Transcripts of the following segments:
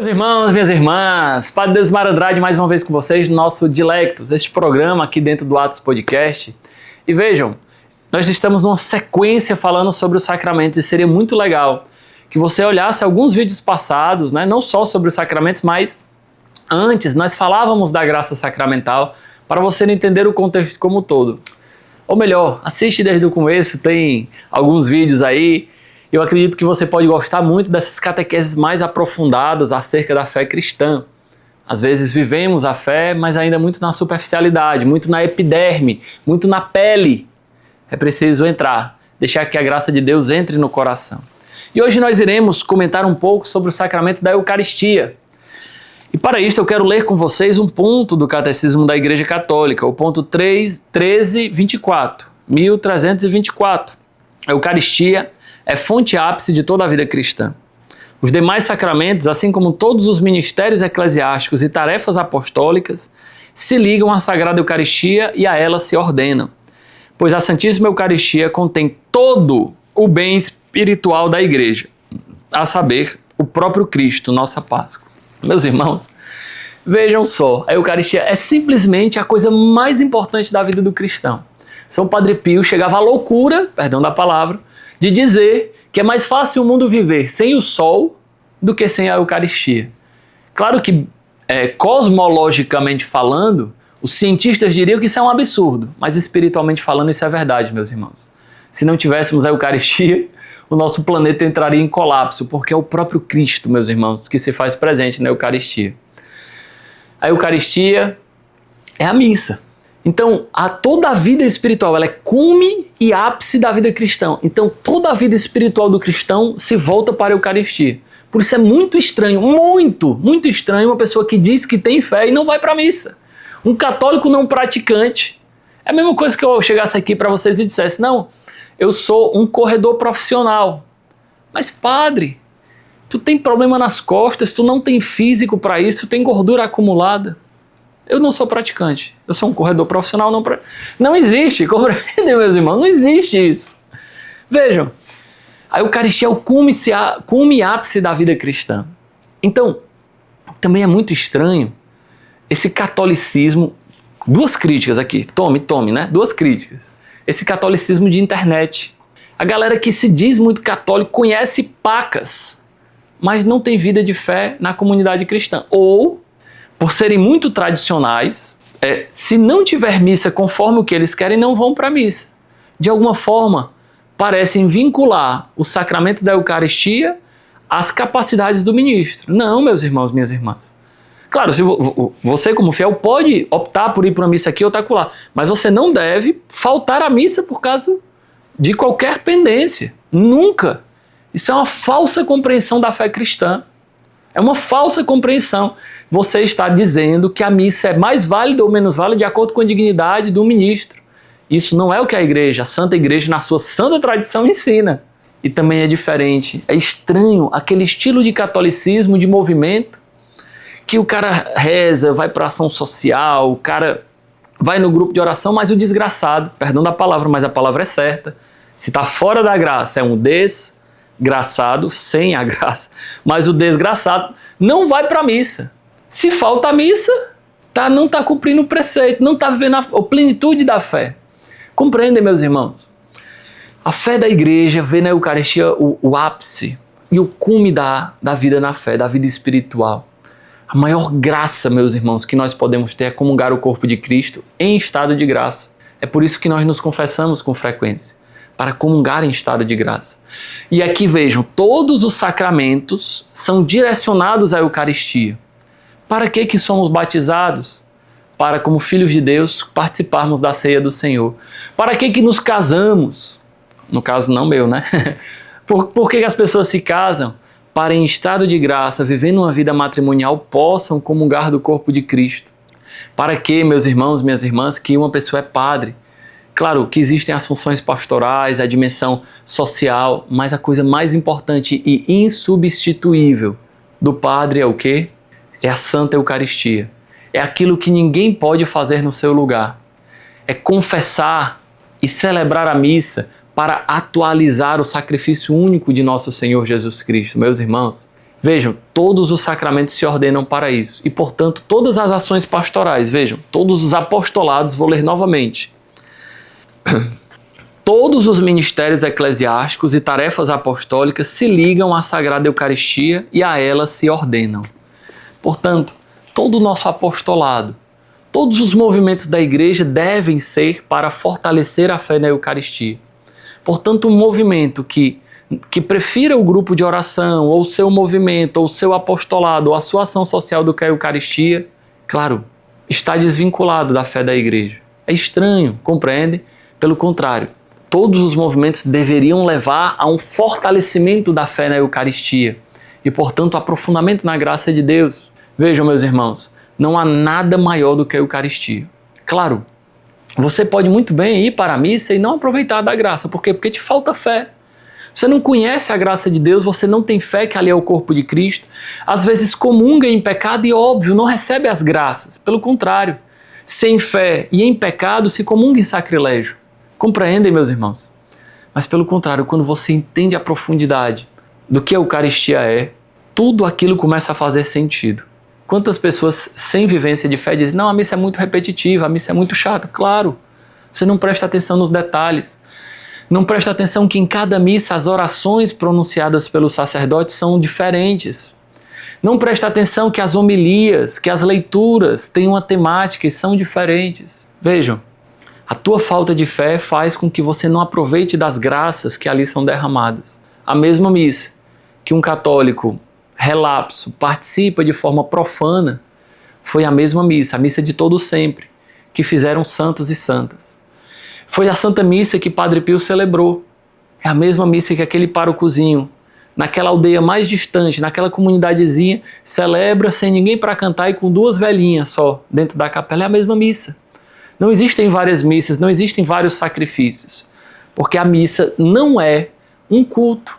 irmãos, minhas irmãs, Padre Deusmar Andrade mais uma vez com vocês no nosso Dilectos, este programa aqui dentro do Atos Podcast. E vejam, nós estamos numa sequência falando sobre os sacramentos e seria muito legal que você olhasse alguns vídeos passados, né, não só sobre os sacramentos, mas antes nós falávamos da graça sacramental para você entender o contexto como um todo. Ou melhor, assiste desde o começo, tem alguns vídeos aí. Eu acredito que você pode gostar muito dessas catequeses mais aprofundadas acerca da fé cristã. Às vezes vivemos a fé, mas ainda muito na superficialidade, muito na epiderme, muito na pele. É preciso entrar, deixar que a graça de Deus entre no coração. E hoje nós iremos comentar um pouco sobre o sacramento da Eucaristia. E para isso eu quero ler com vocês um ponto do Catecismo da Igreja Católica, o ponto 1324. A Eucaristia é fonte ápice de toda a vida cristã. Os demais sacramentos, assim como todos os ministérios eclesiásticos e tarefas apostólicas, se ligam à Sagrada Eucaristia e a ela se ordenam, pois a Santíssima Eucaristia contém todo o bem espiritual da Igreja, a saber, o próprio Cristo, nossa Páscoa. Meus irmãos, vejam só, a Eucaristia é simplesmente a coisa mais importante da vida do cristão. São Padre Pio chegava à loucura, perdão da palavra, de dizer que é mais fácil o mundo viver sem o sol do que sem a Eucaristia. Claro que, cosmologicamente falando, os cientistas diriam que isso é um absurdo, mas espiritualmente falando isso é verdade, meus irmãos. Se não tivéssemos a Eucaristia, o nosso planeta entraria em colapso, porque é o próprio Cristo, meus irmãos, que se faz presente na Eucaristia. A Eucaristia é a missa. Então, toda a vida espiritual, ela é cume e ápice da vida cristã. Então, toda a vida espiritual do cristão se volta para a Eucaristia. Por isso é muito estranho, muito estranho uma pessoa que diz que tem fé e não vai para a missa. Um católico não praticante. É a mesma coisa que eu chegasse aqui para vocês e dissesse, não, eu sou um corredor profissional. Mas padre, tu tem problema nas costas, tu não tem físico para isso, tu tem gordura acumulada. Eu não sou praticante, eu sou um corredor profissional. Não existe, compreendem, meus irmãos? Não existe isso. Vejam, a Eucaristia é o cume e ápice da vida cristã. Então, também é muito estranho esse catolicismo, duas críticas aqui, tome, né? Duas críticas. Esse catolicismo de internet. A galera que se diz muito católico conhece pacas, mas não tem vida de fé na comunidade cristã. Ou, por serem muito tradicionais, se não tiver missa conforme o que eles querem, não vão para a missa. De alguma forma, parecem vincular o sacramento da Eucaristia às capacidades do ministro. Não, meus irmãos, minhas irmãs. Claro, se você como fiel pode optar por ir para uma missa aqui ou acolá, mas você não deve faltar à missa por causa de qualquer pendência. Nunca. Isso é uma falsa compreensão da fé cristã. É uma falsa compreensão. Você está dizendo que a missa é mais válida ou menos válida de acordo com a dignidade do ministro. Isso não é o que a Igreja, a Santa Igreja, na sua santa tradição, ensina. E também é diferente. É estranho aquele estilo de catolicismo, de movimento, que o cara reza, vai para ação social, o cara vai no grupo de oração, mas o desgraçado, perdão da palavra, mas a palavra é certa, se está fora da graça, é um desgraçado, sem a graça, mas o desgraçado não vai para a missa. Se falta a missa, não está cumprindo o preceito, não está vivendo a plenitude da fé. Compreendem, meus irmãos? A fé da Igreja vê na Eucaristia o ápice e o cume da vida na fé, da vida espiritual. A maior graça, meus irmãos, que nós podemos ter é comungar o corpo de Cristo em estado de graça. É por isso que nós nos confessamos com frequência, para comungar em estado de graça. E aqui vejam, todos os sacramentos são direcionados à Eucaristia. Para que somos batizados? Para, como filhos de Deus, participarmos da ceia do Senhor. Para que nos casamos? No caso não meu, né? Por que as pessoas se casam? Para em estado de graça, vivendo uma vida matrimonial, possam comungar do corpo de Cristo. Para que, meus irmãos, minhas irmãs, que uma pessoa é padre? Claro que existem as funções pastorais, a dimensão social, mas a coisa mais importante e insubstituível do padre é o quê? É a Santa Eucaristia. É aquilo que ninguém pode fazer no seu lugar. É confessar e celebrar a missa para atualizar o sacrifício único de nosso Senhor Jesus Cristo. Meus irmãos, Vejam, todos os sacramentos se ordenam para isso. E, portanto, todas as ações pastorais, vejam, todos os apostolados, vou ler novamente. Todos os ministérios eclesiásticos e tarefas apostólicas se ligam à Sagrada Eucaristia e a ela se ordenam. Portanto, todo o nosso apostolado, todos os movimentos da Igreja devem ser para fortalecer a fé na Eucaristia. Portanto, um movimento que prefira o grupo de oração, ou o seu movimento, ou o seu apostolado, ou a sua ação social do que a Eucaristia, claro, está desvinculado da fé da Igreja. É estranho, compreende? Pelo contrário, todos os movimentos deveriam levar a um fortalecimento da fé na Eucaristia e, portanto, aprofundamento na graça de Deus. Vejam, meus irmãos, não há nada maior do que a Eucaristia. Claro, você pode muito bem ir para a missa e não aproveitar da graça. Por quê? Porque te falta fé. Você não conhece a graça de Deus, você não tem fé que ali é o corpo de Cristo. Às vezes comunga em pecado e, óbvio, não recebe as graças. Pelo contrário, sem fé e em pecado se comunga em sacrilégio. Compreendem, meus irmãos? Mas pelo contrário, quando você entende a profundidade do que a Eucaristia é, tudo aquilo começa a fazer sentido. Quantas pessoas sem vivência de fé dizem, não, a missa é muito repetitiva, a missa é muito chata. Claro, você não presta atenção nos detalhes. Não presta atenção que em cada missa as orações pronunciadas pelo sacerdote são diferentes. Não presta atenção que as homilias, que as leituras têm uma temática e são diferentes. Vejam, a tua falta de fé faz com que você não aproveite das graças que ali são derramadas. A mesma missa que um católico relapso participa de forma profana foi a mesma missa, a missa de todos sempre, que fizeram santos e santas. Foi a Santa Missa que Padre Pio celebrou. É a mesma missa que aquele parocozinho, naquela aldeia mais distante, naquela comunidadezinha, celebra sem ninguém para cantar e com 2 velhinhas só dentro da capela. É a mesma missa. Não existem várias missas, não existem vários sacrifícios, porque a missa não é um culto.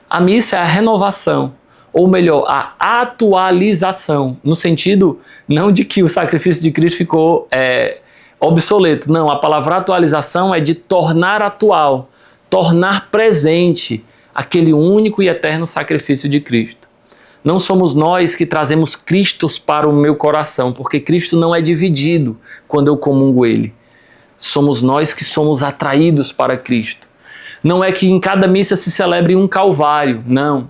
A missa é a renovação, ou melhor, a atualização, no sentido não de que o sacrifício de Cristo ficou obsoleto. Não, a palavra atualização é de tornar atual, tornar presente aquele único e eterno sacrifício de Cristo. Não somos nós que trazemos Cristos para o meu coração, porque Cristo não é dividido quando eu comungo Ele. Somos nós que somos atraídos para Cristo. Não é que em cada missa se celebre um calvário, não.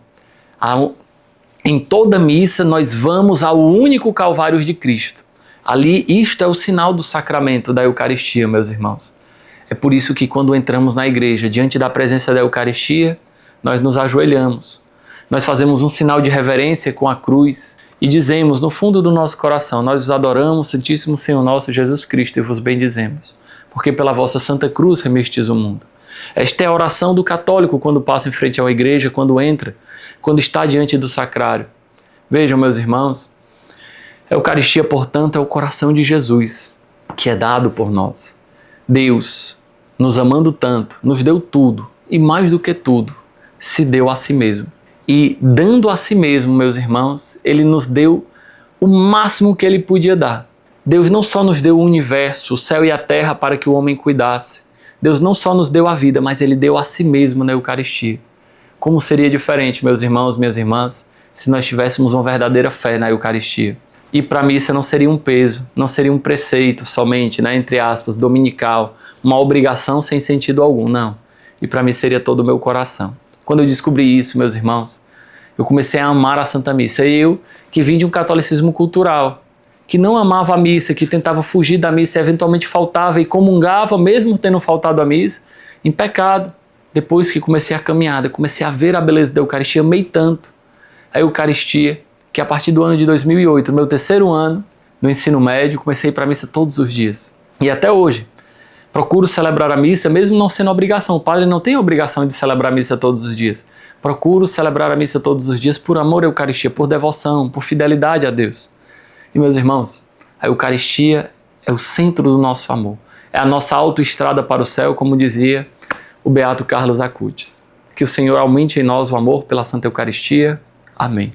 Em toda missa nós vamos ao único calvário de Cristo. Ali, isto é o sinal do sacramento da Eucaristia, meus irmãos. É por isso que quando entramos na igreja, diante da presença da Eucaristia, nós nos ajoelhamos. Nós fazemos um sinal de reverência com a cruz e dizemos no fundo do nosso coração, nós os adoramos, Santíssimo Senhor nosso Jesus Cristo, e vos bendizemos, porque pela vossa Santa Cruz remistes o mundo. Esta é a oração do católico quando passa em frente à igreja, quando entra, quando está diante do sacrário. Vejam, meus irmãos, a Eucaristia, portanto, é o coração de Jesus, que é dado por nós. Deus, nos amando tanto, nos deu tudo, e mais do que tudo, se deu a si mesmo. E dando a si mesmo, meus irmãos, Ele nos deu o máximo que Ele podia dar. Deus não só nos deu o universo, o céu e a terra para que o homem cuidasse. Deus não só nos deu a vida, mas Ele deu a si mesmo na Eucaristia. Como seria diferente, meus irmãos, minhas irmãs, se nós tivéssemos uma verdadeira fé na Eucaristia? E para a missa não seria um peso, não seria um preceito somente, entre aspas, dominical, uma obrigação sem sentido algum, não. E para mim seria todo o meu coração. Quando eu descobri isso, meus irmãos, eu comecei a amar a Santa Missa. Eu, que vim de um catolicismo cultural, que não amava a missa, que tentava fugir da missa e eventualmente faltava e comungava, mesmo tendo faltado à missa, em pecado. Depois que comecei a caminhada, comecei a ver a beleza da Eucaristia, amei tanto a Eucaristia, que a partir do ano de 2008, meu 3º ano no ensino médio, comecei a ir para a missa todos os dias. E até hoje, procuro celebrar a missa, mesmo não sendo obrigação. O padre não tem a obrigação de celebrar a missa todos os dias. Procuro celebrar a missa todos os dias por amor à Eucaristia, por devoção, por fidelidade a Deus. E meus irmãos, a Eucaristia é o centro do nosso amor. É a nossa autoestrada para o céu, como dizia o beato Carlos Acutis. Que o Senhor aumente em nós o amor pela Santa Eucaristia. Amém.